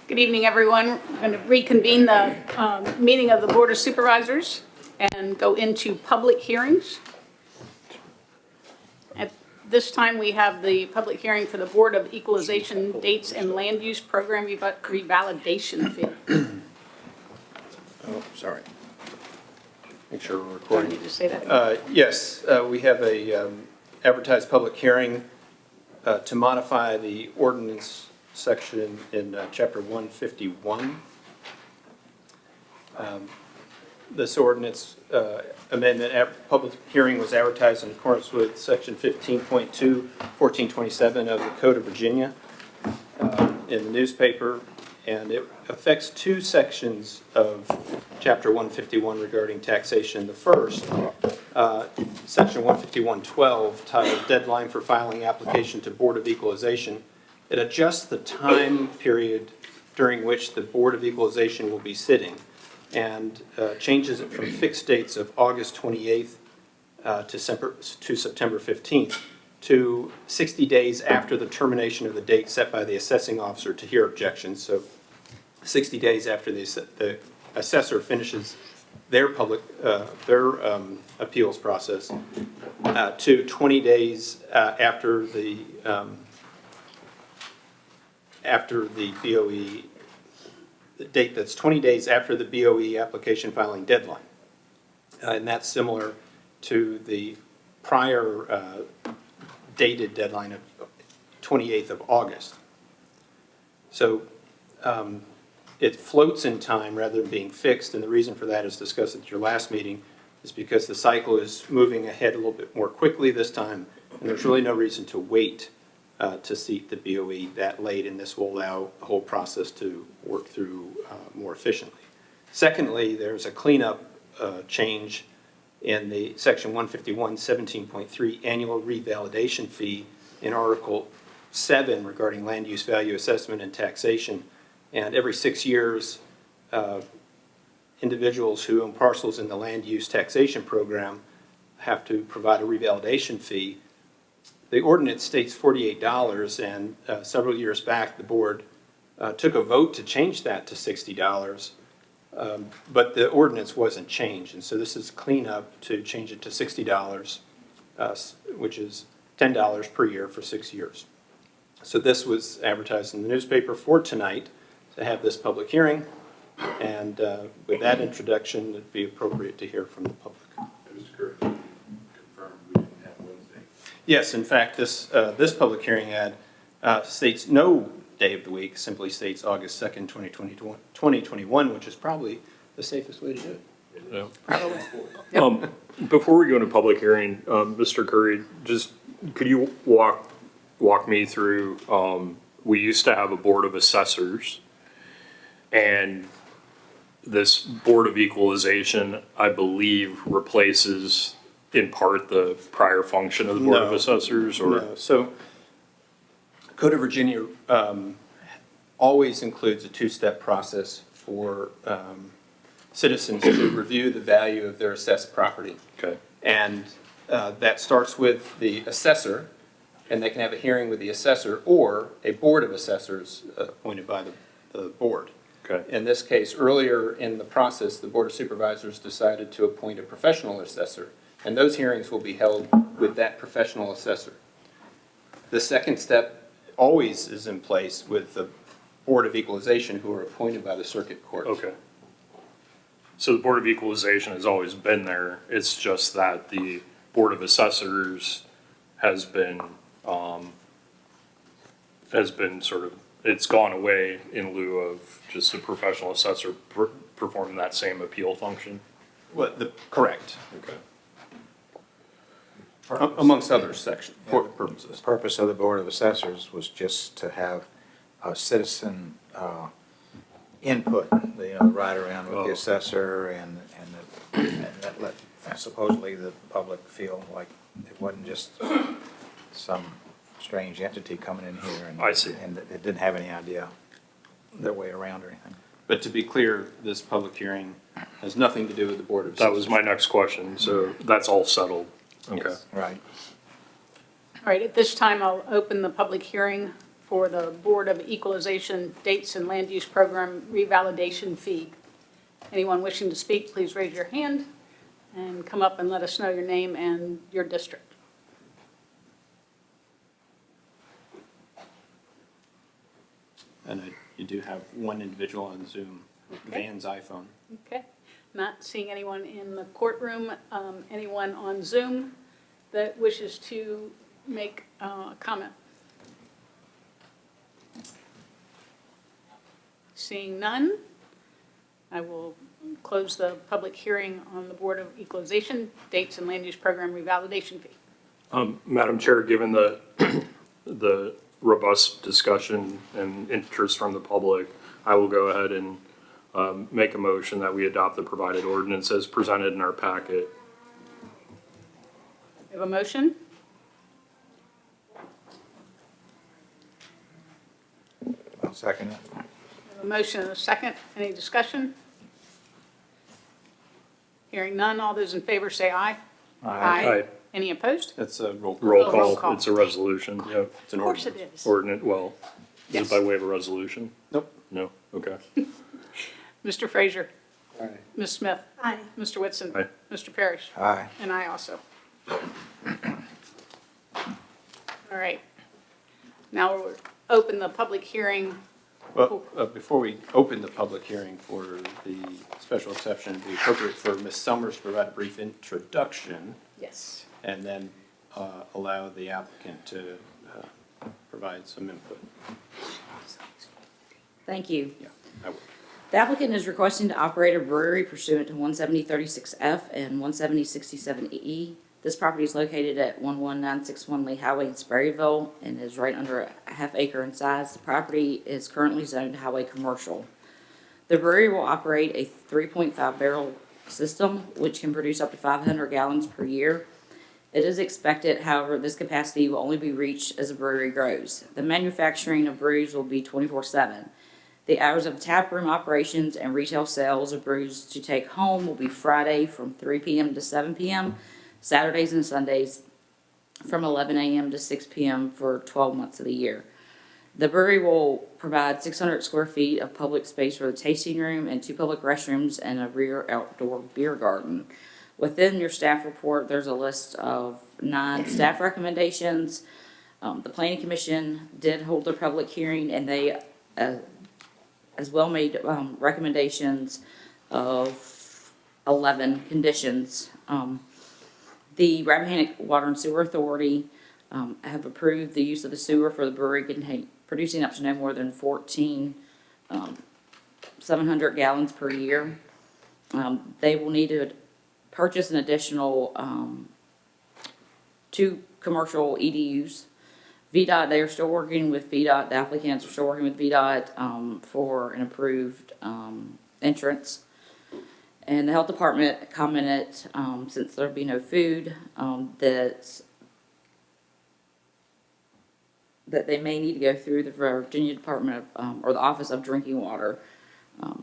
Good evening, everyone. We're going to reconvene the meeting of the Board of Supervisors and go into public hearings. At this time, we have the public hearing for the Board of Equalization Dates and Land Use Program Revalidation Fee. Oh, sorry. Make sure we're Do I recording. need to say that? Yes, we have a advertised public hearing to modify the ordinance section in Chapter 151. This ordinance amendment public hearing was advertised in accordance with Section 15.2, 1427 of the Code of Virginia in the newspaper, and it affects two sections of Chapter 151 regarding taxation. The first, Section 151.12, titled Deadline for Filing Application to Board of Equalization. It adjusts the time period during which the Board of Equalization will be sitting and changes it from fixed dates of August 28th to September 15th to 60 days after the termination of the date set by the assessing officer to hear objections. So 60 days after the assessor finishes their appeals process to 20 days after the BOE, the date that's 20 days after the BOE application filing deadline. And that's similar to the prior dated deadline of 28th of August. So it floats in time rather than being fixed, and the reason for that is discussed at your last meeting, is because the cycle is moving ahead a little bit more quickly this time, and there's really no reason to wait to seat the BOE that late, and this will allow the whole process to work through more efficiently. Secondly, there's a cleanup change in the Section 151 17.3 annual revalidation fee in Article 7 regarding land use value assessment and taxation. And every 6 years, individuals who own parcels in the land use taxation program have to provide a revalidation fee. The ordinance states $48, and several years back, the board took a vote to change that to $60, but the ordinance wasn't changed, and so this is cleanup to change it to $60, which is $10 per year for 6 years. So this was advertised in the newspaper for tonight to have this public hearing, and with that introduction, it'd be appropriate to hear from the public. Mr. Curry, confirm we didn't have Wednesday. Yes, in fact, this public hearing ad states no day of the week, simply states August 2nd, 2021, which is probably the safest way to do it. Yeah. Probably. Before we go into public hearing, Mr. Curry, just could you walk me through, we used to have a board of assessors, and this board of equalization, I believe, replaces in part the prior function of the board of assessors, or? No. So Code of Virginia always includes a two-step process for citizens to review the value of their assessed property. Okay. And that starts with the assessor, and they can have a hearing with the assessor or a board of assessors appointed by the board. Okay. In this case, earlier in the process, the Board of Supervisors decided to appoint a professional assessor, and those hearings will be held with that professional assessor. The second step always is in place with the Board of Equalization, who are appointed by the circuit court. Okay. So the Board of Equalization has always been there, it's just that the Board of Assessors has been sort of, it's gone away in lieu of just a professional assessor performing that same appeal function? Well, correct. Okay. Amongst other sections, The purpose of the Board of Assessors was just to have a citizen input, ride around with the assessor and that let supposedly the public feel like it wasn't just some strange entity coming in here and I see. And it didn't have any idea their way around or anything. But to be clear, this public hearing has nothing to do with the Board of Assessors. That was my next question, so that's all settled. Okay. Yes. Right. All right, at this time, I'll open the public hearing for the Board of Equalization Dates and Land Use Program revalidation fee. Anyone wishing to speak, please raise your hand and come up and let us know your name and your district. And you do have one individual on Zoom, Okay. Van's iPhone. Okay, not seeing anyone in the courtroom. Anyone on Zoom that wishes to make a comment? Seeing none, I will close the public hearing on the Board of Equalization Dates and Land Use Program revalidation fee. Madam Chair, given the, the robust discussion and interest from the public, I will go ahead and make a motion that we adopt the provided ordinance as presented in our packet. We have a motion? I'll second it. We have a motion and a second. Any discussion? Hearing none, all those in favor say aye. Aye. Any opposed? That's a roll call. Roll Oh, roll call, call. it's a resolution, yep. It's an Of course ordinance. it is. Ordinance, well, is Yes. it by way of a resolution? Nope. No, okay. Mr. Frazier? Aye. Ms. Smith? Aye. Mr. Whitson? Aye. Mr. Parrish? Aye. And I also. All right. Now we'll open the public hearing. Well, before we open the public hearing for the special exception, it'd be appropriate for Ms. Summers to provide a brief introduction Yes. and then allow the applicant to provide some input. Thank you. Yeah, I would. The applicant is requesting to operate a brewery pursuant to 17036F and 17067E. This property is located at 11961 Lee Highway in Sperryville and is right under a half acre in size. The property is currently zoned highway commercial. The brewery will operate a 3.5 barrel system, which can produce up to 500 gallons per year. It is expected, however, this capacity will only be reached as the brewery grows. The manufacturing of brews will be 24/7. The hours of tap room operations and retail sales of brews to take home will be Friday from 3 p.m. to 7 p.m., Saturdays and Sundays from 11 a.m. to 6 p.m. for 12 months of the year. The brewery will provide 600 square feet of public space for the tasting room and 2 public restrooms and a rear outdoor beer garden. Within your staff report, there's a list of 9 staff recommendations. The Planning Commission did hold their public hearing, and they as well made recommendations of 11 conditions. The Rappahannock Water and Sewer Authority have approved the use of the sewer for the brewery producing up to no more than 700 gallons per year. They will need to purchase an additional 2 commercial EDUs. VDOT, they are still working with VDOT, the applicants are still working with VDOT for an approved entrance. And the health department commented, since there'd be no food, that they may need to go through the Virginia Department of, or the Office of Drinking Water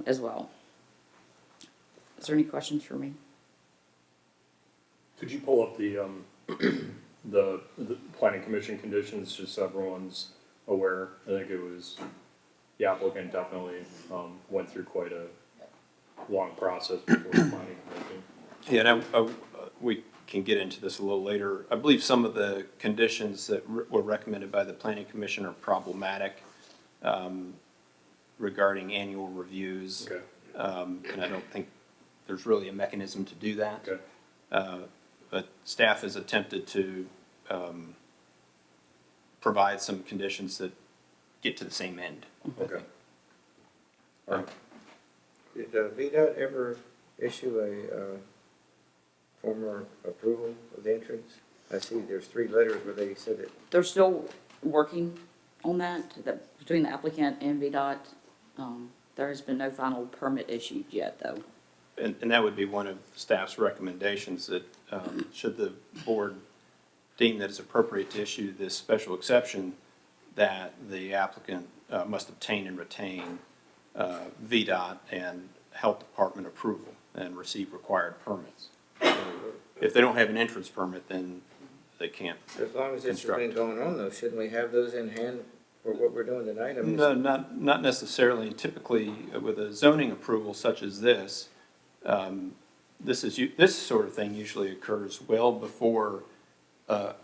as well. Is there any questions for me? Could you pull up the planning commission conditions, just so everyone's aware? I think it was, the applicant definitely, went through quite a long process before the planning commission. Yeah, and we can get into this a little later. I believe some of the conditions that were recommended by the Planning Commission are problematic regarding annual reviews. Okay. And I don't think there's really a mechanism to do that. Okay. But staff has attempted to provide some conditions that get to the same end. Okay. All right. Did VDOT ever issue a formal approval of the entrance? I see there's 3 letters where they said it. They're still working on that between the applicant and VDOT. There has been no final permit issued yet, though. And that would be one of staff's recommendations, that should the board deem that it's appropriate to issue this special exception, that the applicant must obtain and retain VDOT and Health Department approval and receive required permits. So if they don't have an entrance permit, then they can't. As long as this has been Construct. going on though, shouldn't we have those in hand for what we're doing tonight? I mean, No, not necessarily. Typically, with a zoning approval such as this, this sort of thing usually occurs well before a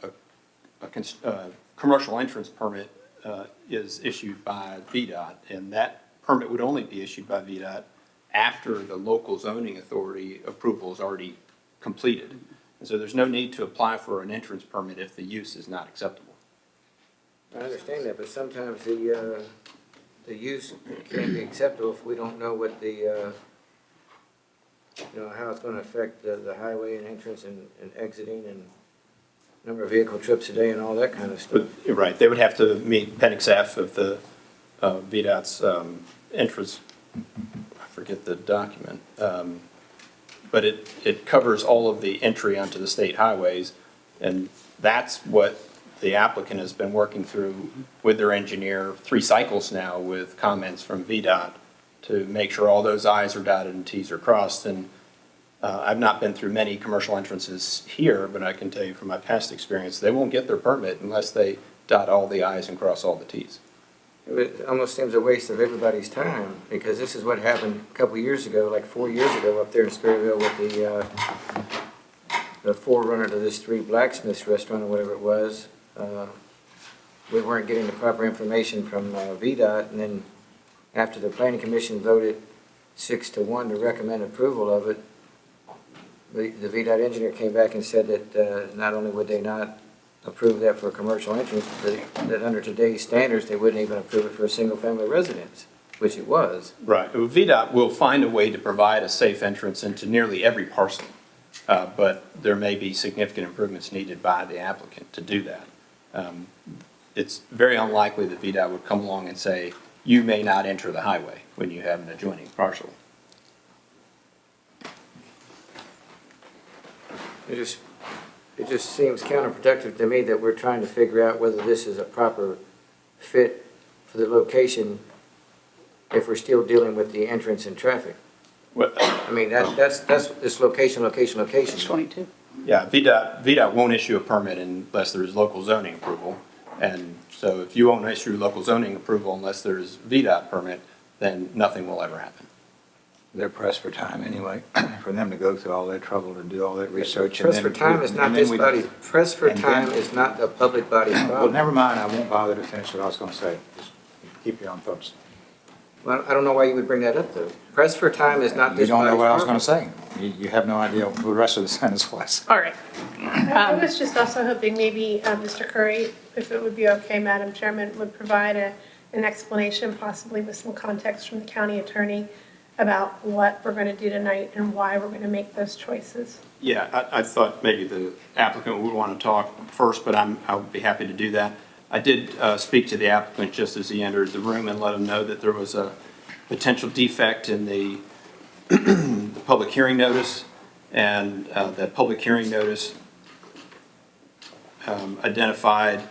commercial entrance permit is issued by VDOT, and that permit would only be issued by VDOT after the local zoning authority approval is already completed. And so there's no need to apply for an entrance permit if the use is not acceptable. I understand that, but sometimes the use can't be acceptable if we don't know what the, how it's gonna affect the highway and entrance and exiting and number of vehicle trips a day and all that kind of stuff. But, you're right, they would have to meet Appendix F of the VDOT's entrance, I forget the document, but it covers all of the entry onto the state highways, and that's what the applicant has been working through with their engineer 3 cycles now with comments from VDOT to make sure all those I's are dotted and T's are crossed. And I've not been through many commercial entrances here, but I can tell you from my past experience, they won't get their permit unless they dot all the I's and cross all the T's. It almost seems a waste of everybody's time, because this is what happened a couple of years ago, like 4 years ago up there in Sperryville with the forerunner to this Three Blacksmiths restaurant or whatever it was. We weren't getting the proper information from VDOT, and then after the planning commission voted 6-1 to recommend approval of it, the VDOT engineer came back and said that not only would they not approve that for a commercial entrance, that under today's standards, they wouldn't even approve it for a single-family residence, which it was. Right. VDOT will find a way to provide a safe entrance into nearly every parcel, but there may be significant improvements needed by the applicant to do that. It's very unlikely that VDOT would come along and say, you may not enter the highway when you have an adjoining parcel. It just seems counterproductive to me that we're trying to figure out whether this is a proper fit for the location if we're still dealing with the entrance and traffic. Well, I mean, that's this location. It's 22. yeah, VDOT won't issue a permit unless there's local zoning approval. And so if you won't issue local zoning approval unless there's VDOT permit, then nothing will ever happen. They're pressed for time anyway, for them to go through all that trouble and do all that research. Press for time is not this body. Press for time is not the public body's Well, problem. never mind, I won't bother to finish what I was gonna say. Just keep your own thoughts. Well, I don't know why you would bring that up, though. Press for time is not You this don't body's know what I was problem. gonna say. You have no idea what the rest of the sentence was. All right. I was just also hoping maybe Mr. Curry, if it would be okay, Madam Chairman, would provide an explanation, possibly with some context from the county attorney, about what we're going to do tonight and why we're going to make those choices. Yeah, I thought maybe the applicant would want to talk first, but I would be happy to do that. I did speak to the applicant just as he entered the room and let him know that there was a potential defect in the public hearing notice, and that public hearing notice identified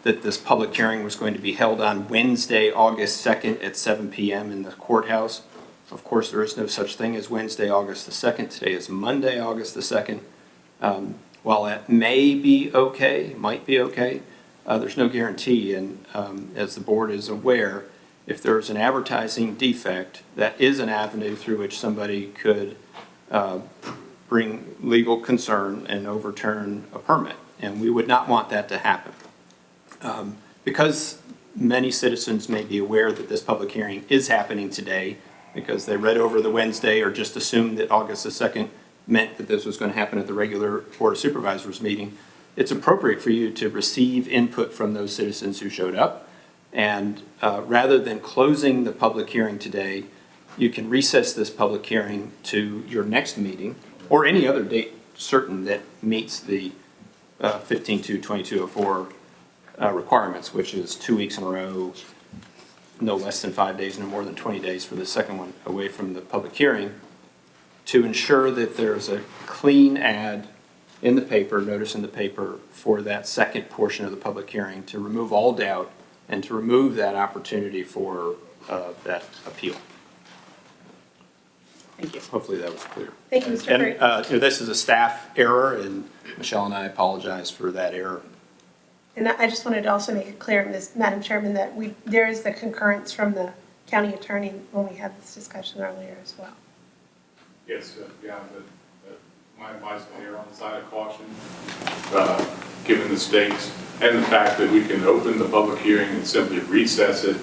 that this public hearing was going to be held on Wednesday, August 2nd at 7 p.m. in the courthouse. Of course, there is no such thing as Wednesday, August the 2nd. Today is Monday, August the 2nd. While that may be okay, might be okay, there's no guarantee. And as the board is aware, if there's an advertising defect, that is an avenue through which somebody could bring legal concern and overturn a permit. And we would not want that to happen. Because many citizens may be aware that this public hearing is happening today, because they read over the Wednesday or just assumed that August the 2nd meant that this was going to happen at the regular Board of Supervisors meeting, it's appropriate for you to receive input from those citizens who showed up. And rather than closing the public hearing today, you can recess this public hearing to your next meeting or any other date certain that meets the 15-2204 requirements, which is 2 weeks in a row, no less than 5 days, no more than 20 days for the second one away from the public hearing, to ensure that there's a clean ad in the paper, notice in the paper, for that second portion of the public hearing, to remove all doubt and to remove that opportunity for that appeal. Thank you. Hopefully that was clear. Thank you, Mr. And Curry. this is a staff error, and Michelle and I apologize for that error. And I just wanted to also make it clear, Madam Chairman, that there is the concurrence from the county attorney when we had this discussion earlier as well. Yes, yeah, my advice is here on the side of caution, given the stakes and the fact that we can open the public hearing and simply recess it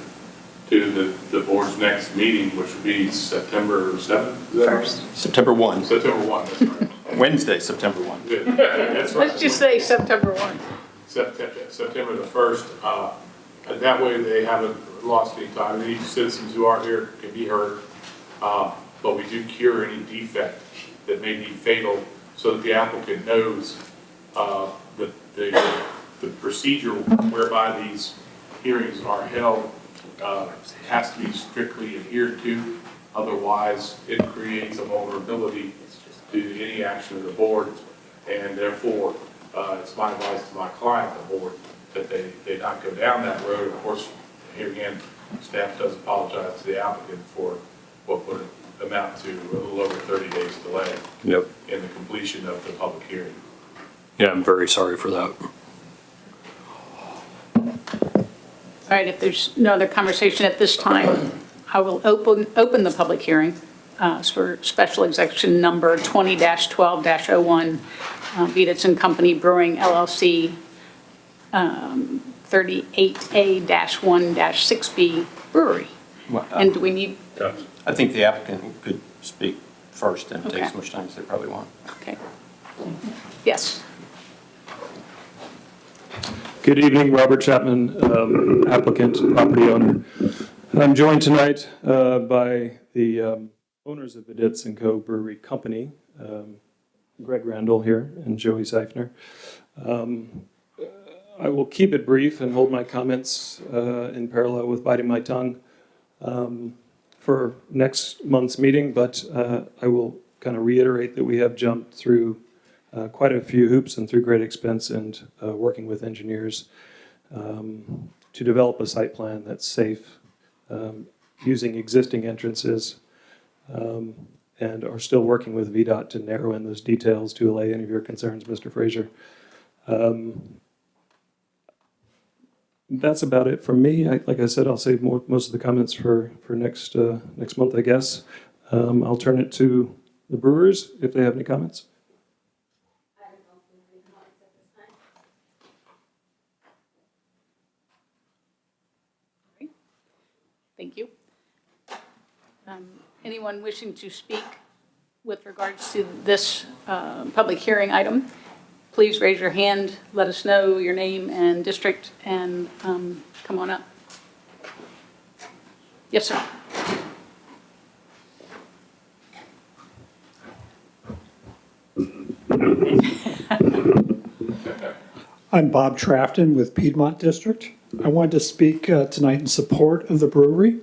to the board's next meeting, which would be September 7th? Is that right? First. September 1, September 1, that's right. Wednesday, September 1. Good. That's right. Let's just say September 1. September the 1st. And that way they haven't lost any time. Any citizens who are here can be heard. But we do cure any defect that may be fatal so that the applicant knows the procedure whereby these hearings are held has to be strictly adhered to. Otherwise, it creates a vulnerability to any action of the board. And therefore, it's my advice to my client, the board, that they not go down that road. Of course, here again, staff does apologize to the applicant for what would amount to a little over 30 days delay Yep. in the completion of the public hearing. Yeah, I'm very sorry for that. All right, if there's no other conversation at this time, I will open the public hearing for special exception number 20-12-01, Vietitz and Company Brewing LLC, 38A-1-6B Brewery. And do we need, I think the applicant could speak first and take Okay. as much time as they probably want. okay. Yes, Good evening, Robert Chapman, applicant, property owner. I'm joined tonight by the owners of Vietitz and Co. Brewery Company, Greg Randall here and Joey Seifner. I will keep it brief and hold my comments in parallel with biting my tongue for next month's meeting, but I will kind of reiterate that we have jumped through quite a few hoops and through great expense and working with engineers to develop a site plan that's safe, using existing entrances, and are still working with VDOT to narrow in those details to allay any of your concerns, Mr. Frazier. That's about it from me. Like I said, I'll save most of the comments for next month, I guess. I'll turn it to the brewers if they have any comments. thank you. Anyone wishing to speak with regards to this public hearing item, please raise your hand, let us know your name and district, and come on up. Yes, sir. I'm Bob Trafton with Piedmont District. I wanted to speak tonight in support of the brewery.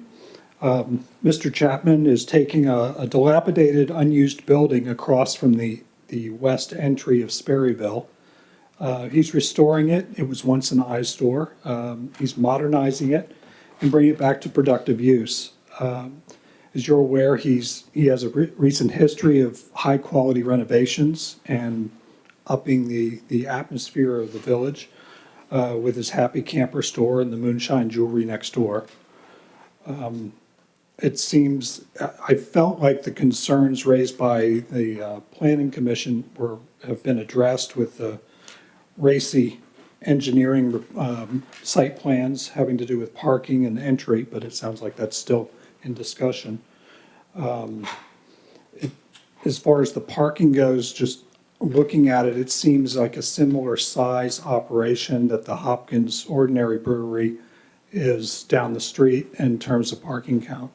Mr. Chapman is taking a dilapidated, unused building across from the west entry of Sperryville. He's restoring it. It was once an eyesore. He's modernizing it and bringing it back to productive use. As you're aware, he has a recent history of high-quality renovations and upping the atmosphere of the village with his Happy Camper store and the Moonshine Jewelry next door. It seems, I felt like the concerns raised by the Planning Commission have been addressed with the racy engineering site plans having to do with parking and entry, but it sounds like that's still in discussion. As far as the parking goes, just looking at it, it seems like a similar size operation that the Hopkins Ordinary Brewery is down the street in terms of parking count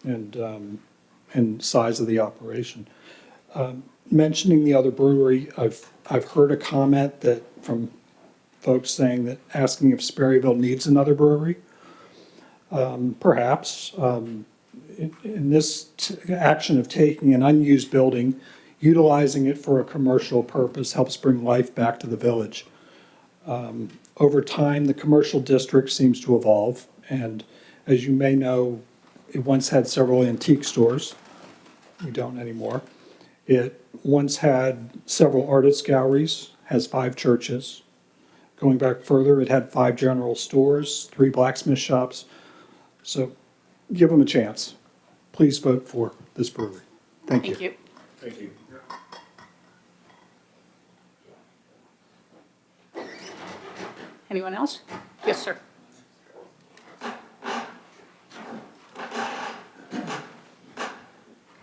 and size of the operation. Mentioning the other brewery, I've heard a comment that from folks saying that asking if Sperryville needs another brewery. Perhaps in this action of taking an unused building, utilizing it for a commercial purpose helps bring life back to the village. Over time, the commercial district seems to evolve, and as you may know, it once had several antique stores. We don't anymore. It once had several artist galleries, has 5 churches. Going back further, it had 5 general stores, 3 blacksmith shops. So give them a chance. Please vote for this brewery. Thank you. Thank you. Thank you. Anyone else? Yes, sir.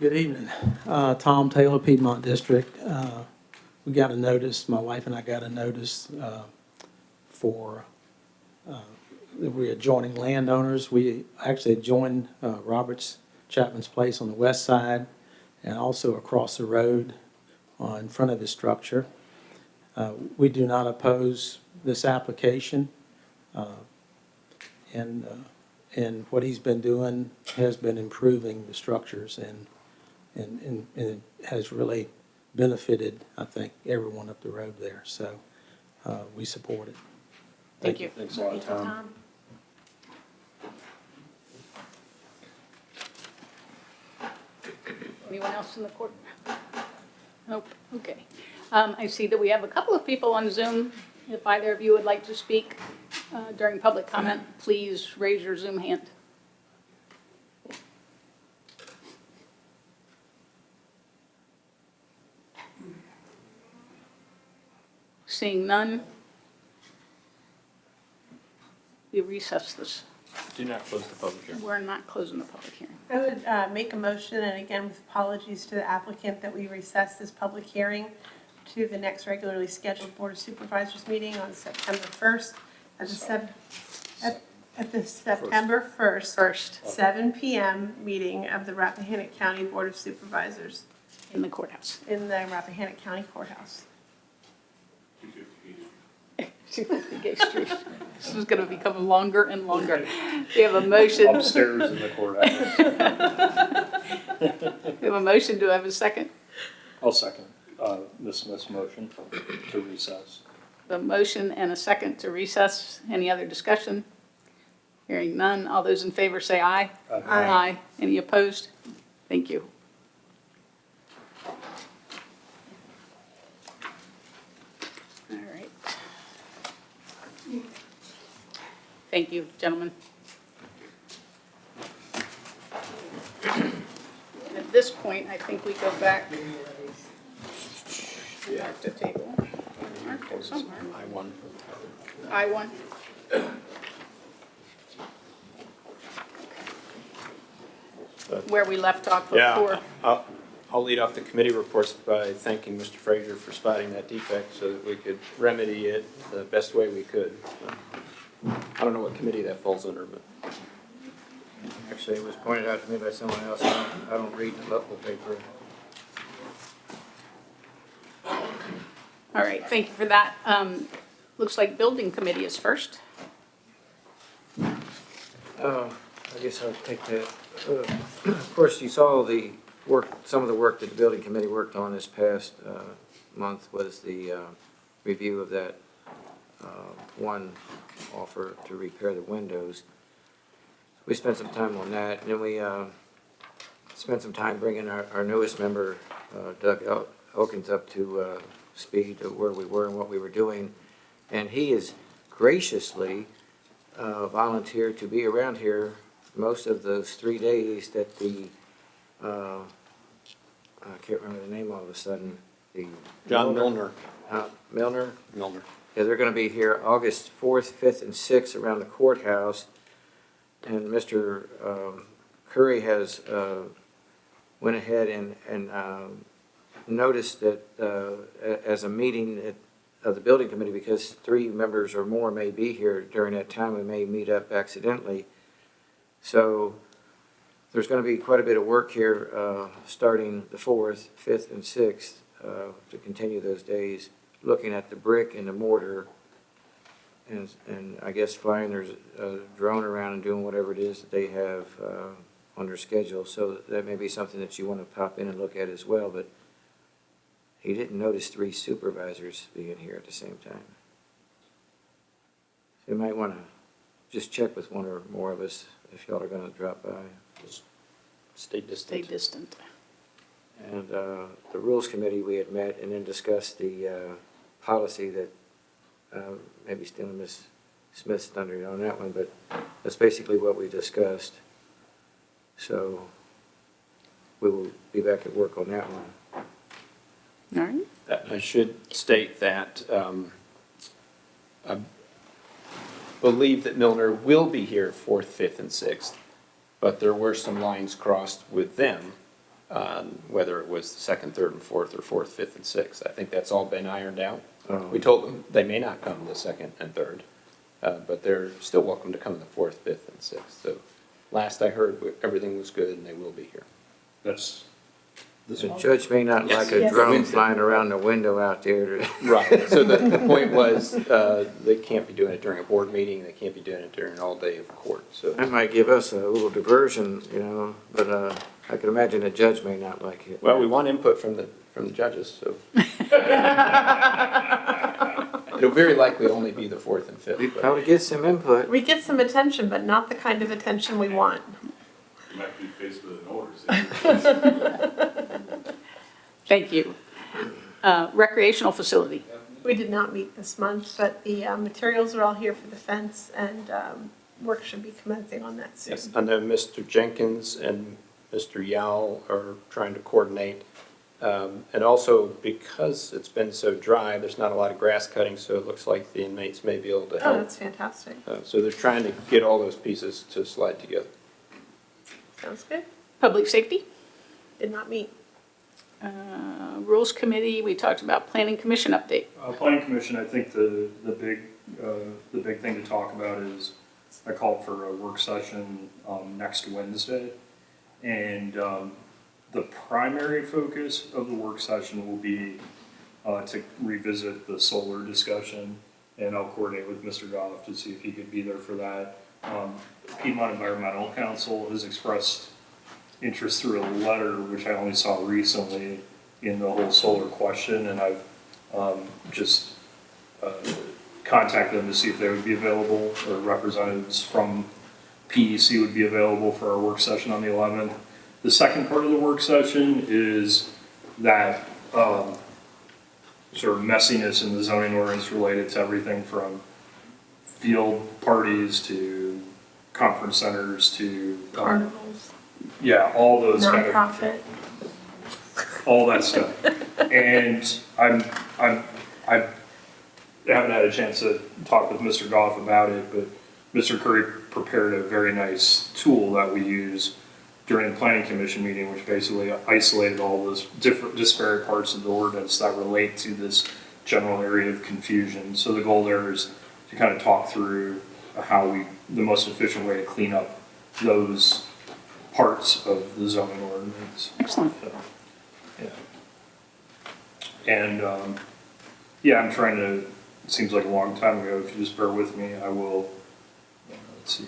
Good evening. Tom Taylor, Piedmont District. We got a notice, my wife and I got a notice for, that we're adjoining landowners. We actually adjoined Roberts Chapman's place on the west side and also across the road in front of his structure. We do not oppose this application. And what he's been doing has been improving the structures and it has really benefited, I think, everyone up the road there. So we support it. Thank you. Thanks a lot, Tom. Anyone else in the court? Nope, okay. I see that we have a couple of people on Zoom. If either of you would like to speak during public comment, please raise your Zoom hand. Seeing none, we recess this. Do not close the public hearing. We're not closing the public hearing. I would make a motion, and again, with apologies to the applicant, that we recess this public hearing to the next regularly scheduled Board of Supervisors meeting on September 1st at the September 1st, 7 p.m. meeting of the Rappahannock County Board of Supervisors In the courthouse. in the Rappahannock County Courthouse. 250 Gay Street. This is going to become longer and longer. We have a motion. Upstairs in the courthouse. We have a motion. Do I have a second? I'll second Ms. Smith's motion to recess. A motion and a second to recess. Any other discussion? Hearing none. All those in favor say aye. Aye. Any opposed? Thank you. All right. Thank you, gentlemen. At this point, I think we go back. Mark the table. Mark it somewhere. I-1. I-1. Where we left off before. Yeah, I'll lead off the committee reports by thanking Mr. Frazier for spotting that defect so that we could remedy it the best way we could. I don't know what committee that falls under, but. Actually, it was pointed out to me by someone else. I don't read the local paper. All right, thank you for that. Looks like building committee is first. I guess I'll take that. Of course, you saw the work, some of the work that the building committee worked on this past month was the review of that one offer to repair the windows. We spent some time on that, and then we spent some time bringing our newest member, Doug Elkins, up to speed of where we were and what we were doing. And he has graciously volunteered to be around here most of those 3 days that the, I can't remember the name all of a sudden, the. John Milner. Milner? Milner. Yeah, they're gonna be here August 4th, 5th, and 6th around the courthouse. And Mr. Curry has went ahead and noticed that as a meeting of the building committee, because 3 members or more may be here during that time, we may meet up accidentally. So there's going to be quite a bit of work here starting the 4th, 5th, and 6th to continue those days, looking at the brick and the mortar, and I guess flying their drone around and doing whatever it is that they have on their schedule. So that may be something that you want to pop in and look at as well. But he didn't notice 3 supervisors being here at the same time. So you might want to just check with one or more of us if y'all are going to drop by. Just stay distant. Stay distant. And the Rules Committee, we had met and then discussed the policy that maybe stealing Ms. Smith's thunder on that one, but that's basically what we discussed. So we will be back at work on that one. All right. I should state that I believe that Milner will be here 4th, 5th, and 6th, but there were some lines crossed with them, whether it was the 2nd, 3rd, and 4th, or 4th, 5th, and 6th. I think that's all been ironed out. We told them they may not come the 2nd and 3rd, but they're still welcome to come the 4th, 5th, and 6th. So last I heard, everything was good and they will be here. That's, The judge may not like a Yes. drone flying around the window out there. Right, so the point was, they can't be doing it during a board meeting, they can't be doing it during all day of court, so. That might give us a little diversion, you know, but I can imagine the judge may not like it. Well, we want input from the judges, so. It'll very likely only be the 4th and 5th. We but- probably get some input. We get some attention, but not the kind of attention we want. You might be faced with an order. Thank you. Recreational facility. We did not meet this month, but the materials are all here for the fence, and work should be commencing on that soon. Yes, I know Mr. Jenkins and Mr. Yao are trying to coordinate. And also, because it's been so dry, there's not a lot of grass cutting, so it looks like the inmates may be able to Oh, help. that's fantastic. So they're trying to get all those pieces to slide together. Sounds good. Public safety. Did not meet. Rules committee, we talked about planning commission update. Planning Commission, I think the big thing to talk about is I called for a work session next Wednesday. And the primary focus of the work session will be to revisit the solar discussion. And I'll coordinate with Mr. Goff to see if he could be there for that. Piedmont Environmental Council has expressed interest through a letter, which I only saw recently, in the whole solar question, and I've just contacted them to see if they would be available, or representatives from PEC would be available for our work session on the 11th. The second part of the work session is that sort of messiness in the zoning ordinance related to everything from field parties to conference centers to Carnivals, yeah, all those kind of nonprofit. all that stuff. And I haven't had a chance to talk with Mr. Goff about it, but Mr. Curry prepared a very nice tool that we use during the planning commission meeting, which basically isolated all those different disparate parts of the ordinance that relate to this general area of confusion. So the goal there is to kind of talk through how the most efficient way to clean up those parts of the zoning ordinance. Excellent. So, yeah. And, yeah, I'm trying to, it seems like a long time ago, if you just bear with me, I will, let's see.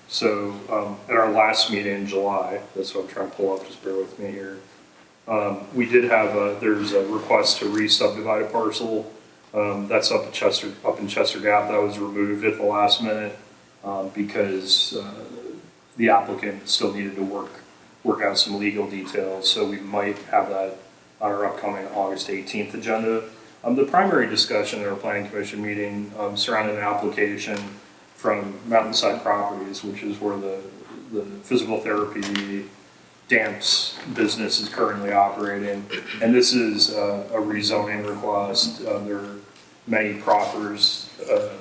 So, at our last meeting in July, that's what I'm trying to pull up, just bear with me here. We did have there's a request to re-subdivide a parcel, that's up in Chester Gap, that was removed at the last minute, because, the applicant still needed to work out some legal details, so we might have that on our upcoming August 18th agenda. The primary discussion at our planning commission meeting, surrounding an application from Mountainside Properties, which is where the physical therapy dance business is currently operating. And this is a rezoning request. There are many proffers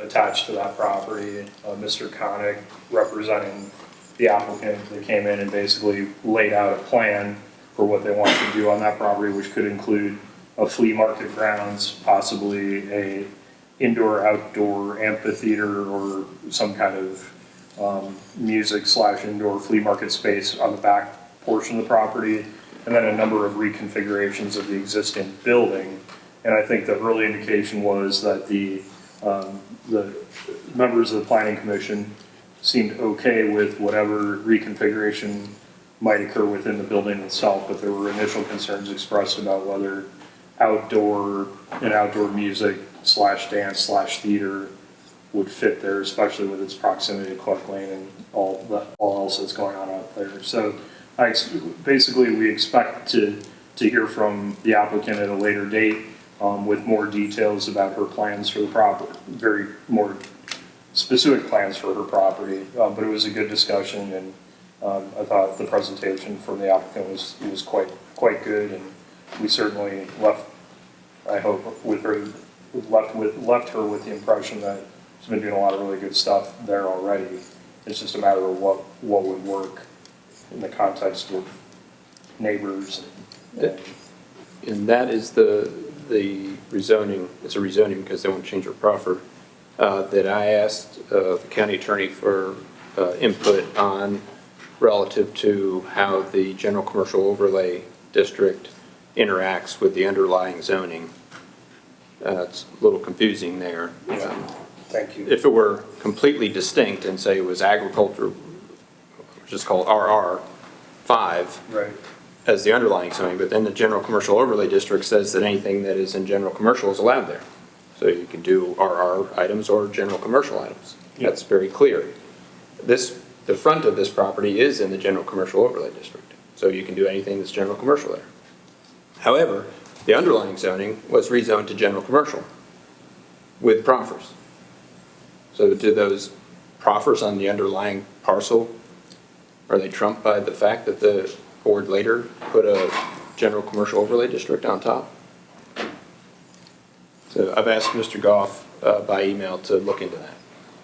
attached to that property. Mr. Connick, representing the applicant, they came in and basically laid out a plan for what they wanted to do on that property, which could include a flea market grounds, possibly a indoor-outdoor amphitheater or some kind of music/indoor flea market space on the back portion of the property, and then a number of reconfigurations of the existing building. And I think the early indication was that the members of the planning commission seemed okay with whatever reconfiguration might occur within the building itself, but there were initial concerns expressed about whether outdoor music slash dance slash theater would fit there, especially with its proximity to Clark Lane and all else that's going on out there. So basically, we expect to hear from the applicant at a later date with more details about her plans for the property, very more specific plans for her property. But it was a good discussion, and I thought the presentation from the applicant was quite good, and we certainly left, I hope, with her left her with the impression that she's been doing a lot of really good stuff there already. It's just a matter of what would work in the context of neighbors. And that is the rezoning, it's a rezoning because they won't change their proffer, that I asked the county attorney for input on relative to how the general commercial overlay district interacts with the underlying zoning. It's a little confusing there. Thank you. If it were completely distinct and say it was agriculture, just call it RR 5, Right. as the underlying zoning, but then the general commercial overlay district says that anything that is in general commercial is allowed there. So you can do RR items or general commercial items. Yeah. That's very clear. The front of this property is in the general commercial overlay district, so you can do anything that's general commercial there. However, the underlying zoning was rezoned to general commercial with proffers. So do those proffers on the underlying parcel, are they trumped by the fact that the board later put a general commercial overlay district on top? So I've asked Mr. Goff by email to look into that.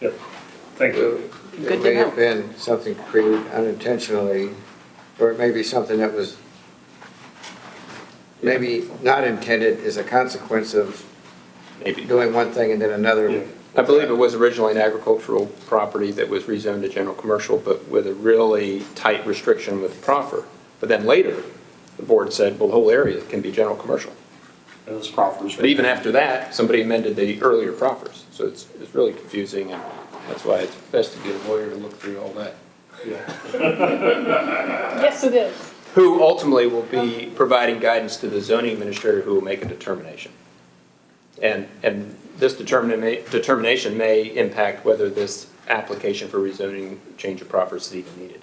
Yep. Thank you. Good It to may know. have been something created unintentionally, or it may be something that was maybe not intended as a consequence of Maybe. doing one thing and then another. Yeah. I believe it was originally an agricultural property that was rezoned to general commercial, but with a really tight restriction with proffer. But then later, the board said, well, the whole area can be general commercial. And those proffers. But even after that, somebody amended the earlier proffers. So it's really confusing, and that's why it's best to get a lawyer to look through all that. Yes, it is. Who ultimately will be providing guidance to the zoning administrator who will make a determination. And this determination may impact whether this application for rezoning change of proffers is even needed.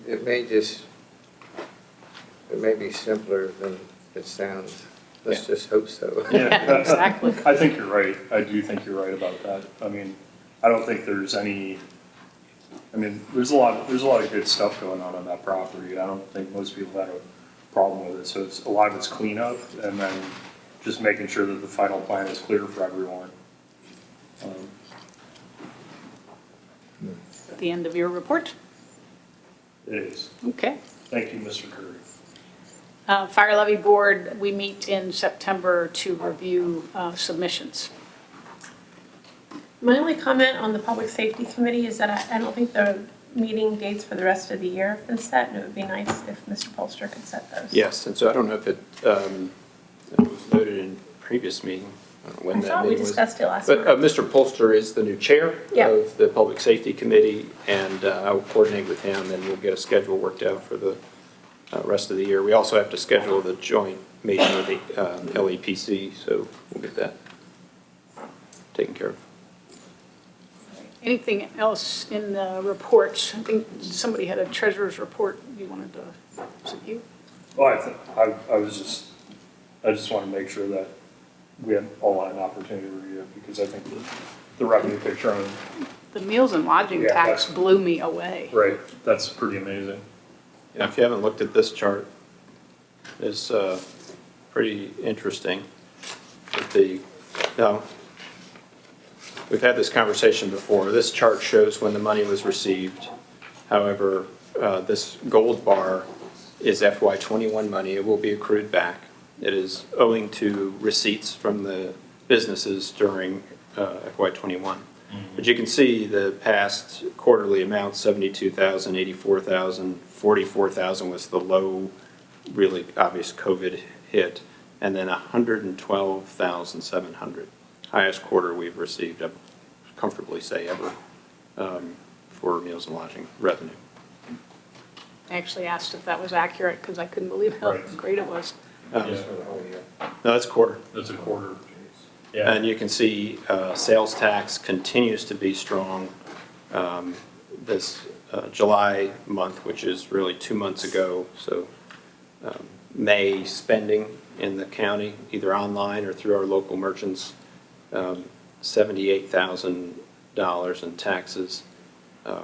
It may be simpler than it sounds. Let's just hope so. Yeah, Exactly. I think you're right. I do think you're right about that. I mean, I don't think there's any, there's a lot of good stuff going on that property. I don't think most people have a problem with it. So a lot of it's cleanup, and then just making sure that the final plan is clear for everyone. At the end of your report? It is. Okay. Thank you, Mr. Curry. Fire Levy Board, we meet in September to review submissions. My only comment on the Public Safety Committee is that I don't think the meeting dates for the rest of the year have been set, and it would be nice if Mr. Polster could set those. Yes, and so I don't know if it was noted in previous meeting, I don't know when I that thought we meeting was. discussed it last But month. Mr. Polster is the new chair Yeah. of the Public Safety Committee, and I will coordinate with him, and we'll get a schedule worked out for the rest of the year. We also have to schedule the joint meeting with the LEPC, so we'll get that taken care of. Anything else in the reports? I think somebody had a treasurer's report you wanted to, was it you? Well, I just want to make sure that we have all an opportunity to review it, because I think the revenue picture on, The meals and lodging Yeah, tax that's- blew me away. right, that's pretty amazing. Yeah, if you haven't looked at this chart, it's pretty interesting. We've had this conversation before. This chart shows when the money was received. However, this gold bar is FY21 money. It will be accrued back. It is owing to receipts from the businesses during FY21. But you can see the past quarterly amounts, 72,000, 84,000, 44,000 was the low, really obvious COVID hit, and then 112,700. Highest quarter we've received, I comfortably say ever, for meals and lodging revenue. I actually asked if that was accurate because I couldn't believe how Right. great it was. No, that's a quarter. That's a quarter. Yeah. And you can see sales tax continues to be strong. This July month, which is really 2 months ago, so May spending in the county, either online or through our local merchants, $78,000 in taxes,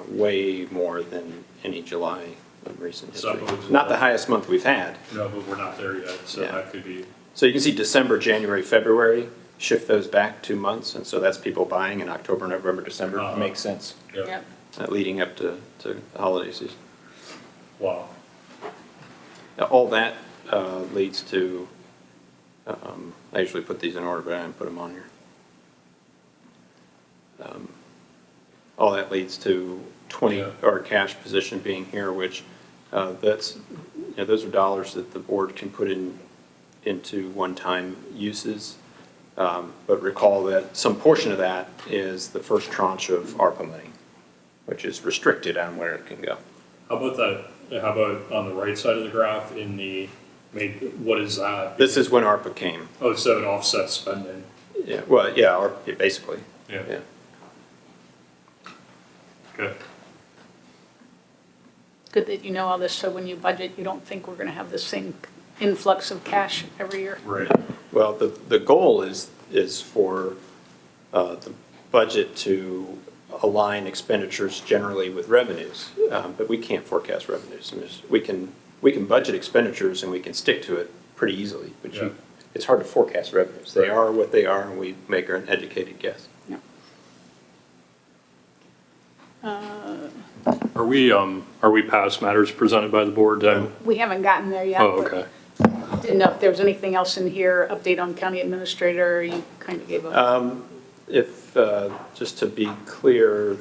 way more than any July of recent history. Not the highest month we've had. No, but we're not there yet, so Yeah. that could be. So you can see December, January, February, shift those back 2 months, and so that's people buying in October, November, December. Uh-huh. Makes sense, Yep. leading up to the holiday season. Wow. Now, all that leads to, I usually put these in order, but I didn't put them on here. All that leads to 20, Yeah. our cash position being here, which those are dollars that the board can put into one-time uses. But recall that some portion of that is the first tranche of ARPA money, which is restricted on where it can go. How about that, how about on the right side of the graph in the, what is that? This is when ARPA came. Oh, so it offsets spending. Yeah, well, yeah, basically. Yeah. Good. Good that you know all this, so when you budget, you don't think we're going to have the same influx of cash every year. Right. Well, the goal is for the budget to align expenditures generally with revenues, but we can't forecast revenues. I mean, we can budget expenditures and we can stick to it pretty easily, but Yeah. it's hard to forecast revenues. They Right. are what they are, and we make an educated guess. Are we past matters presented by the board? We haven't gotten there yet. Oh, but okay. Didn't know if there was anything else in here, update on county administrator, you kind of gave a. Just to be clear,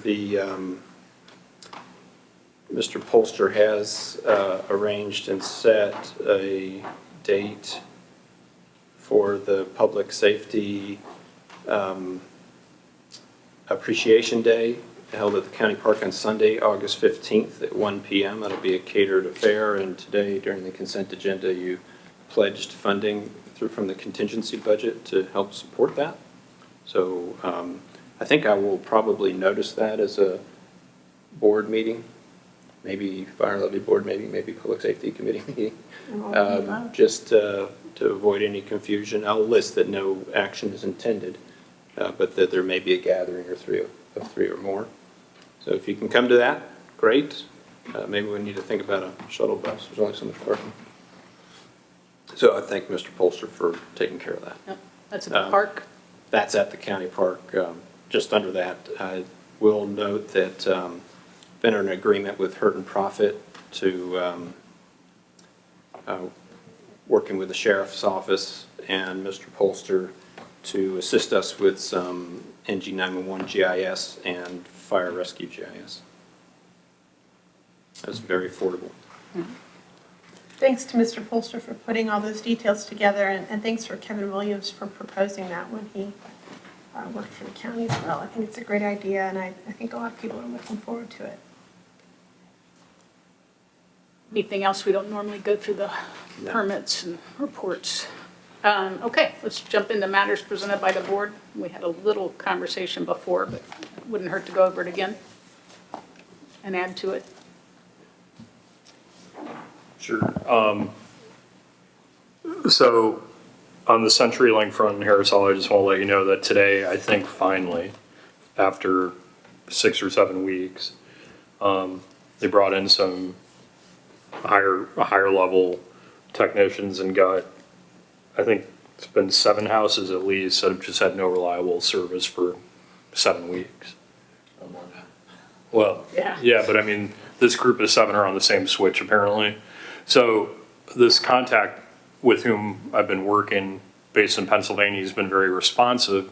Mr. Polster has arranged and set a date for the Public Safety Appreciation Day held at the County Park on Sunday, August 15th at 1 p.m. That'll be a catered affair, and today during the consent agenda, you pledged funding from the contingency budget to help support that. So I think I will probably notice that as a board meeting, maybe fire levy board meeting, maybe public safety committee meeting, just to avoid any confusion. I'll list that no action is intended, but that there may be a gathering of three or more. So if you can come to that, great. Maybe we need to think about a shuttle bus. There's only so much parking. So I thank Mr. Polster for taking care of that. Yep, that's at the park. That's at the county park. Just under that, I will note that been in an agreement with Hurt and Profit to working with the sheriff's office and Mr. Polster to assist us with some NG 911 GIS and fire rescue GIS. That's very affordable. Thanks to Mr. Polster for putting all those details together, and thanks for Kevin Williams for proposing that when he worked for the county as well. I think it's a great idea, and I think a lot of people are looking forward to it. Anything else? We don't normally go through the No. permits and reports. Okay, let's jump into matters presented by the board. We had a little conversation before, but it wouldn't hurt to go over it again and add to it. Sure. So on the CenturyLink front in Harris Hall, I just want to let you know that today, I think finally, after 6 or 7 weeks, they brought in some higher level technicians and got, I think it's been 7 houses at least that have just had no reliable service for 7 weeks. Well, yeah, but I mean, this group of 7 are on the same switch apparently. So this contact with whom I've been working based in Pennsylvania has been very responsive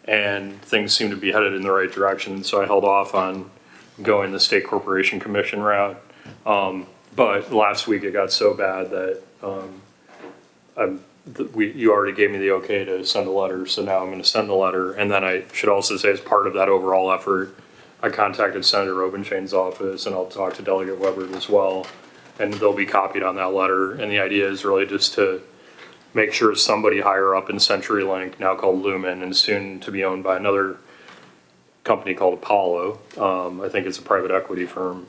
and things seem to be headed in the right direction. So I held off on going the state corporation commission route. But last week it got so bad that you already gave me the okay to send a letter. So now I'm going to send the letter. And then I should also say as part of that overall effort, I contacted Senator Obenshain's office and I'll talk to Delegate Weber as well. And they'll be copied on that letter. And the idea is really just to make sure somebody higher up in CenturyLink, now called Lumen, and soon to be owned by another company called Apollo, I think it's a private equity firm,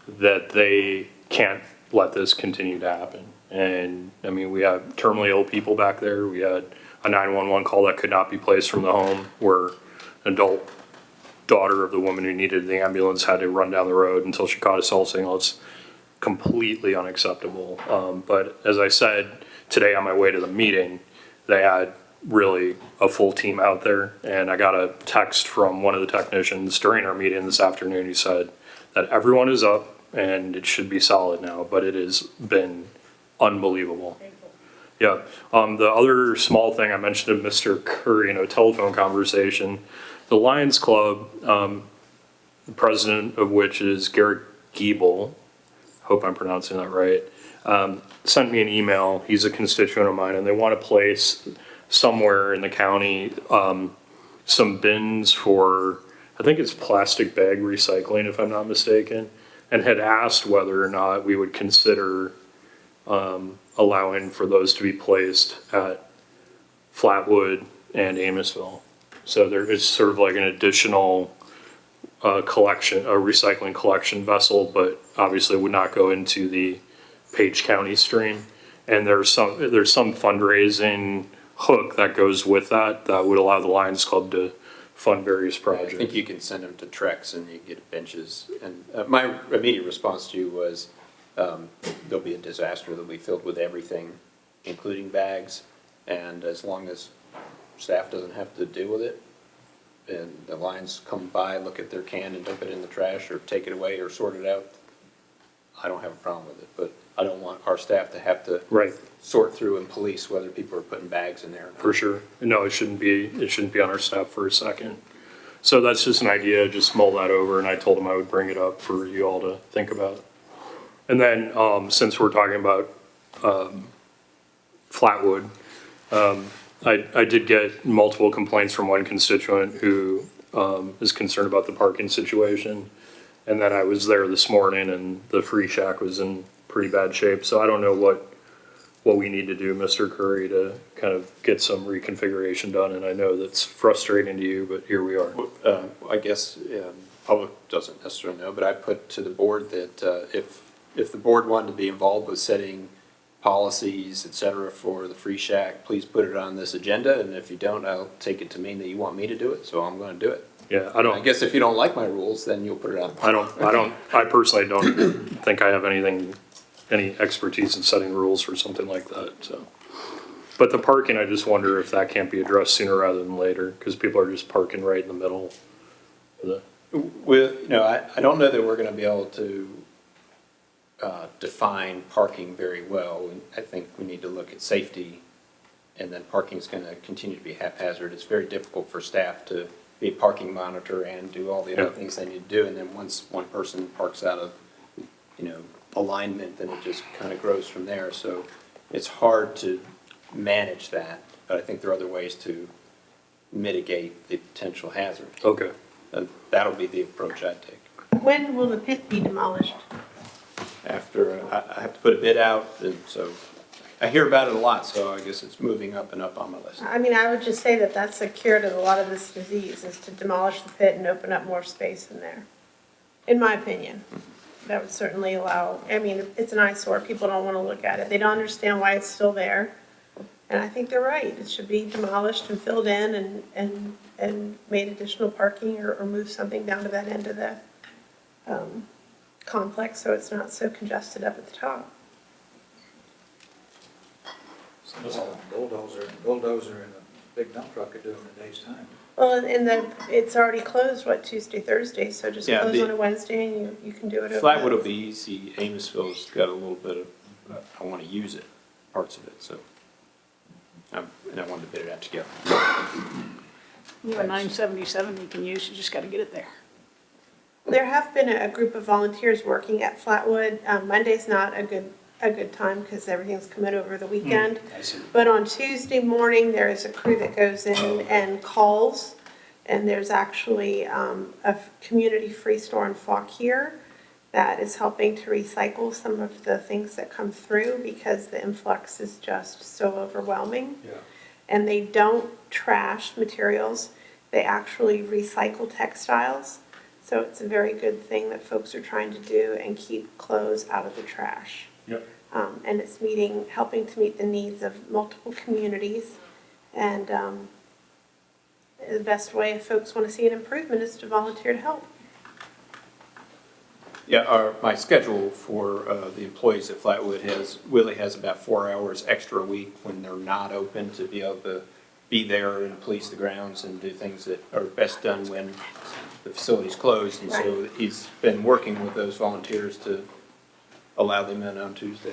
that they can't let this continue to happen. And, I mean, we have terminally ill people back there. We had a 911 call that could not be placed from the home, where an adult daughter of the woman who needed the ambulance had to run down the road until she caught a cell signal. It's completely unacceptable. But as I said, today on my way to the meeting, they had really a full team out there. And I got a text from one of the technicians during our meeting this afternoon. He said that everyone is up and it should be solid now, but it has been unbelievable. Yeah. The other small thing I mentioned to Mr. Curry in a telephone conversation, the Lions Club, the president of which is Garrett Giebel, hope I'm pronouncing that right, sent me an email. He's a constituent of mine, and they want to place somewhere in the county some bins for, I think it's plastic bag recycling, if I'm not mistaken, and had asked whether or not we would consider allowing for those to be placed at Flatwood and Amosville. So there is sort of like an additional collection, a recycling collection vessel, but obviously would not go into the Page County stream. And there's some fundraising hook that goes with that would allow the Lions Club to fund various projects. I think you can send them to Trex and you get benches. And my immediate response to you was, there'll be a disaster. They'll be filled with everything, including bags. And as long as staff doesn't have to deal with it, and the Lions come by, look at their can and dump it in the trash or take it away or sort it out, I don't have a problem with it. But I don't want our staff to have to sort through and police whether people are putting bags in there or not. For sure. No, it shouldn't be on our staff for a second. So that's just an idea, just mull that over, and I told him I would bring it up for you all to think about. And then, since we're talking about Flatwood, I did get multiple complaints from one constituent who is concerned about the parking situation. And then I was there this morning and the Free Shack was in pretty bad shape. So I don't know what we need to do, Mr. Curry, to kind of get some reconfiguration done. And I know that's frustrating to you, but here we are. I guess public doesn't necessarily know, but I put to the board that if the board wanted to be involved with setting policies, et cetera, for the Free Shack, please put it on this agenda. And if you don't, I'll take it to mean that you want me to do it. So I'm going to do it. Yeah, I guess if you don't like my rules, then you'll put it on. I personally don't think I have any expertise in setting rules for something like that, so. But the parking, I just wonder if that can't be addressed sooner rather than later, because people are just parking right in the middle of the. Well, I don't know that we're going to be able to define parking very well. I think we need to look at safety, and then parking is going to continue to be haphazard. It's very difficult for staff to be a parking monitor and do all the other things they need to do. And then once one person parks out of, alignment, then it just kind of grows from there. So it's hard to manage that, but I think there are other ways to mitigate the potential hazard. Okay. That'll be the approach I'd take. When will the pit be demolished? After, I have to put a bid out, and so I hear about it a lot, so I guess it's moving up and up on my list. I mean, I would just say that that's a cure to a lot of this disease, is to demolish the pit and open up more space in there, in my opinion. That would certainly allow, it's an eyesore. People don't want to look at it. They don't understand why it's still there. And I think they're right. It should be demolished and filled in and made additional parking or move something down to that end of the complex so it's not so congested up at the top. Bulldozer and a big dump truck could do it in a day's time. Well, it's already closed, Tuesday, Thursday, so just close on a Wednesday and you can do it over. Flatwood will be easy. Amosville's got a little bit of, I want to use it, parts of it, so. And I wanted to bid it out together. You have a 977 you can use, you just got to get it there. There have been a group of volunteers working at Flatwood. Monday's not a good time because everything's coming over the weekend. But on Tuesday morning, there is a crew that goes in and calls. And there's actually a community free store in Fauquier. that is helping to recycle some of the things that come through because the influx is just so overwhelming. Yeah. And they don't trash materials, they actually recycle textiles. So it's a very good thing that folks are trying to do and keep clothes out of the trash. Yep. And it's helping to meet the needs of multiple communities. And the best way if folks want to see an improvement is to volunteer to help. Yeah, my schedule for the employees at Flatwood Willie has about 4 hours extra a week when they're not open to be able to be there and police the grounds and do things that are best done when the facility's closed. And so he's been working with those volunteers to allow them in on Tuesdays.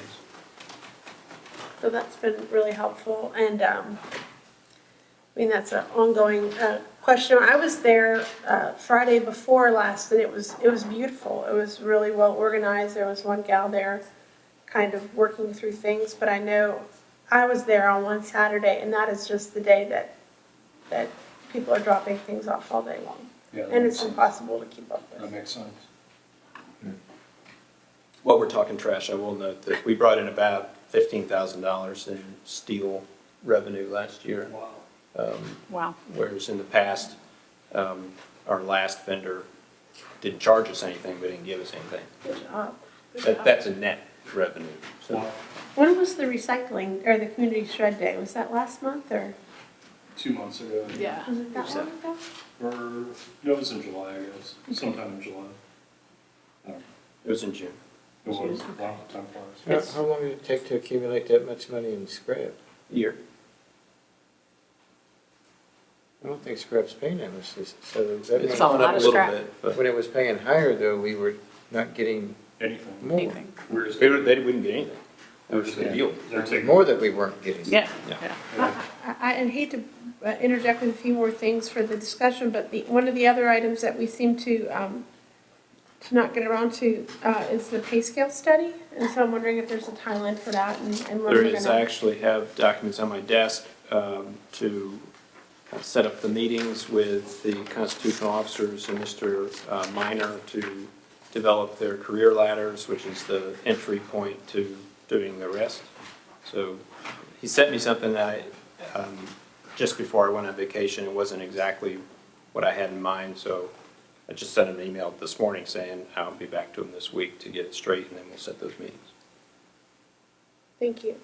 So that's been really helpful. And I mean, that's an ongoing question. I was there Friday before last, and it was beautiful. It was really well organized. There was one gal there kind of working through things, but I know I was there on one Saturday, and that is just the day that people are dropping things off all day long. Yeah, that And makes it's sense. impossible to keep up with. That makes sense. While we're talking trash, I will note that we brought in about $15,000 in steel revenue last year. Wow. Wow. Whereas in the past, our last vendor didn't charge us anything, but didn't give us anything. Good job. Good job. That's a net revenue. So Wow. When was the recycling, or the community shred day? Was that last month, or 2 months ago. Yeah. was it that long ago? Or, no, it was in July, I guess, sometime in July. it was in June. It was, wow, time flies. How long did it take to accumulate that much money in scrap? Year. I don't think scrap's paying that much, so that It's means gone lot up a of little scrap. bit, but when it was paying higher though, we were not getting Anything. more. Anything. We're just. they wouldn't get anything. That was the deal. They're taking. More that we weren't getting. Yeah, Yeah. yeah. I hate to interject with a few more things for the discussion, but one of the other items that we seem to not get around to is the pay scale study. And so I'm wondering if there's a timeline for that and when There we're is, I gonna. actually have documents on my desk to set up the meetings with the constitutional officers and Mr. Minor to develop their career ladders, which is the entry point to doing the rest. So he sent me something that just before I went on vacation, it wasn't exactly what I had in mind, so I just sent him an email this morning saying I'll be back to him this week to get it straight, and then we'll set those meetings. Thank you.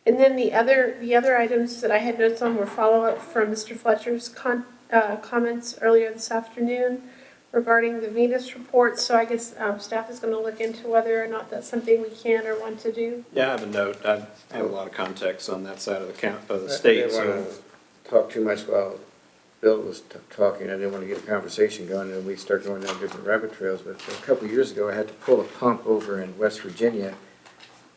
And then the other items that I had notes on were follow-up from Mr. Fletcher's comments earlier this afternoon regarding the Venus report. So I guess staff is going to look into whether or not that's something we can or want to do. Yeah, I have a note. I have a lot of context on that side of the I state, didn't so. want to talk too much while Bill was talking. I didn't want to get a conversation going and we start going down different rabbit trails. But a couple of years ago, I had to pull a pump over in West Virginia,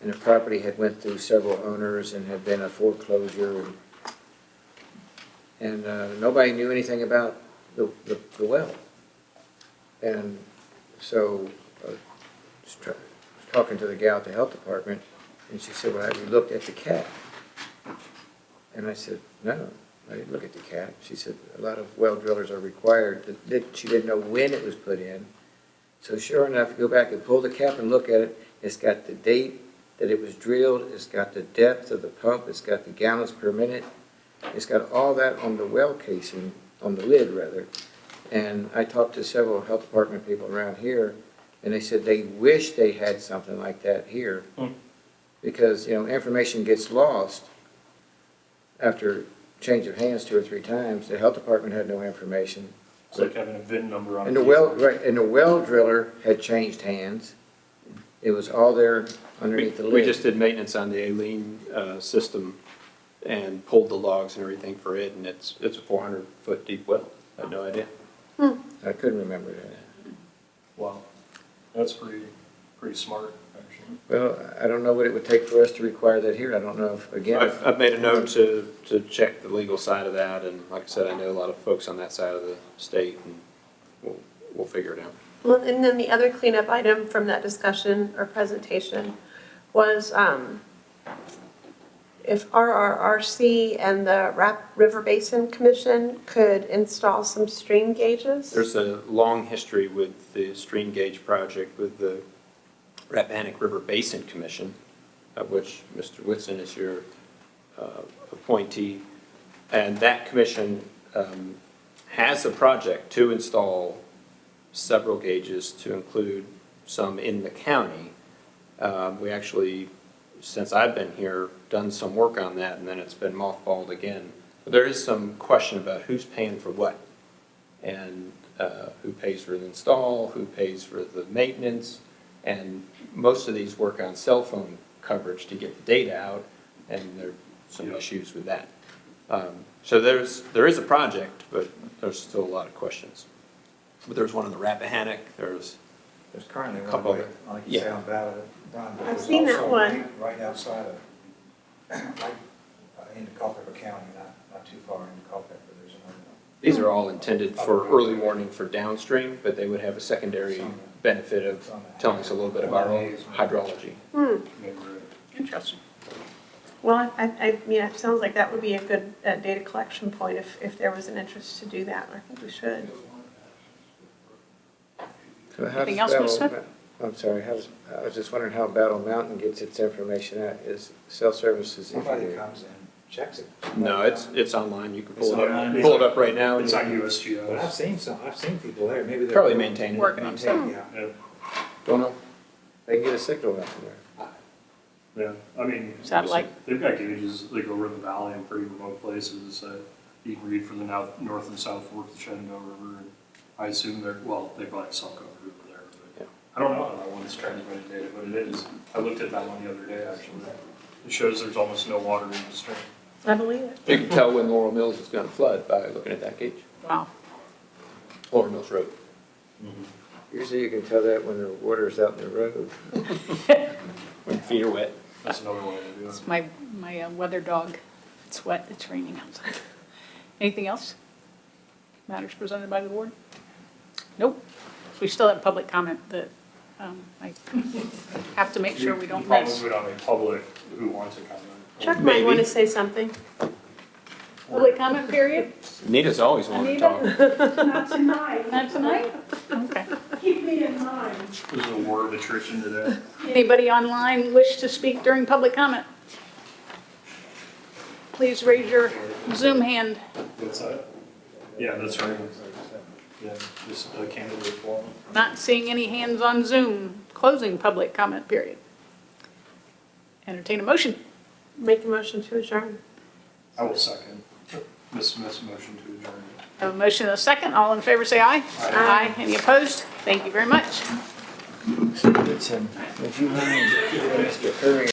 and the property had went through several owners and had been a foreclosure, and nobody knew anything about the well. And so I was talking to the gal at the health department, and she said, well, have you looked at the cap? And I said, no, I didn't look at the cap. She said, a lot of well drillers are required. She didn't know when it was put in. So sure enough, go back and pull the cap and look at it. It's got the date that it was drilled, it's got the depth of the pump, it's got the gallons per minute. It's got all that on the well casing, on the lid rather. And I talked to several health department people around here, and they said they wish they had something like that here. Because, information gets lost after change of hands 2 or 3 times. The health department had no information. It's like having a VIN number on. And the well driller had changed hands. It was all there underneath the lid. We just did maintenance on the Aileen system and pulled the logs and everything for it, and it's a 400-foot deep well. I had no idea. I couldn't remember that. Wow. That's pretty smart, actually. Well, I don't know what it would take for us to require that here. I don't know if, again. I've made a note to check the legal side of that, and like I said, I know a lot of folks on that side of the state, and we'll figure it out. Well, and then the other cleanup item from that discussion or presentation was if RRRC and the River Basin Commission could install some stream gauges? There's a long history with the stream gauge project with the Rappahannock River Basin Commission, of which Mr. Whitson is your appointee. And that commission has a project to install several gauges, to include some in the county. We actually, since I've been here, done some work on that, and then it's been mothballed again. But there is some question about who's paying for what, and who pays for the install, who pays for the maintenance, and most of these work on cell phone coverage to get the data out, and there are some issues with that. So there is a project, but there's still a lot of questions. But there's one in the Rappahannock, there's currently one Couple. like you Yeah. say on Battle, Don, but I've there's seen that also one. right outside of, right into Culpeper County, not too far into Culpeper, there's another one. These are all intended for early warning for downstream, but they would have a secondary benefit of telling us a little bit about our own hydrology. Interesting. Well, I mean, it sounds like that would be a good data collection point if there was an interest to do that. I think we should. So how Anything does else, Ms. Battle- Smith? I'm sorry, I was just wondering how Battle Mountain gets its information out, is cell services? Somebody comes and checks it. No, it's online, you can It's pull it online. up, pull it up right now. and It's you on can USGS. But I've seen people there, maybe they're. Probably maintain it. Working on Maintain, yeah. Yeah, Don't know. They can get a signal out from there. yeah, I mean. Satellite. They've got gauges like over in the valley in pretty remote places that you can read from the north and south fork of the Shenandoah River. And I assume they probably have cell coverage over there. But Yeah. I don't know how that one's transmitting data, but it is. I looked at that one the other day, actually. It shows there's almost no water in the stream. I believe it. You can tell when Laurel Mills is gonna flood by looking at that gauge. Wow. Laurel Mills Road. Usually you can tell that when the water's out in the road. When feet are wet. That's another way to do it. It's my weather dog. It's wet, it's raining outside. Anything else? Matters presented by the board? Nope. We still have public comment that I have to make sure we don't miss. Probably not a public who wants to comment. Chuck might want to Maybe. say something. Public comment period? Anita's always wanted to Anita? talk. Not tonight. Not tonight? Okay. Keep me in mind. There's a war of attrition today. Anybody online wish to speak during public comment? Please raise your Zoom hand. What's that? Yeah, that's right. Yeah, just a candidate form. Not seeing any hands on Zoom. Closing public comment period. Entertain a motion. Make a motion to adjourn. I will second Ms. Smith's motion to adjourn. Have a motion and a second. All in favor, say aye. Aye. Any opposed? Thank you very much. Would you mind giving Mr. Curry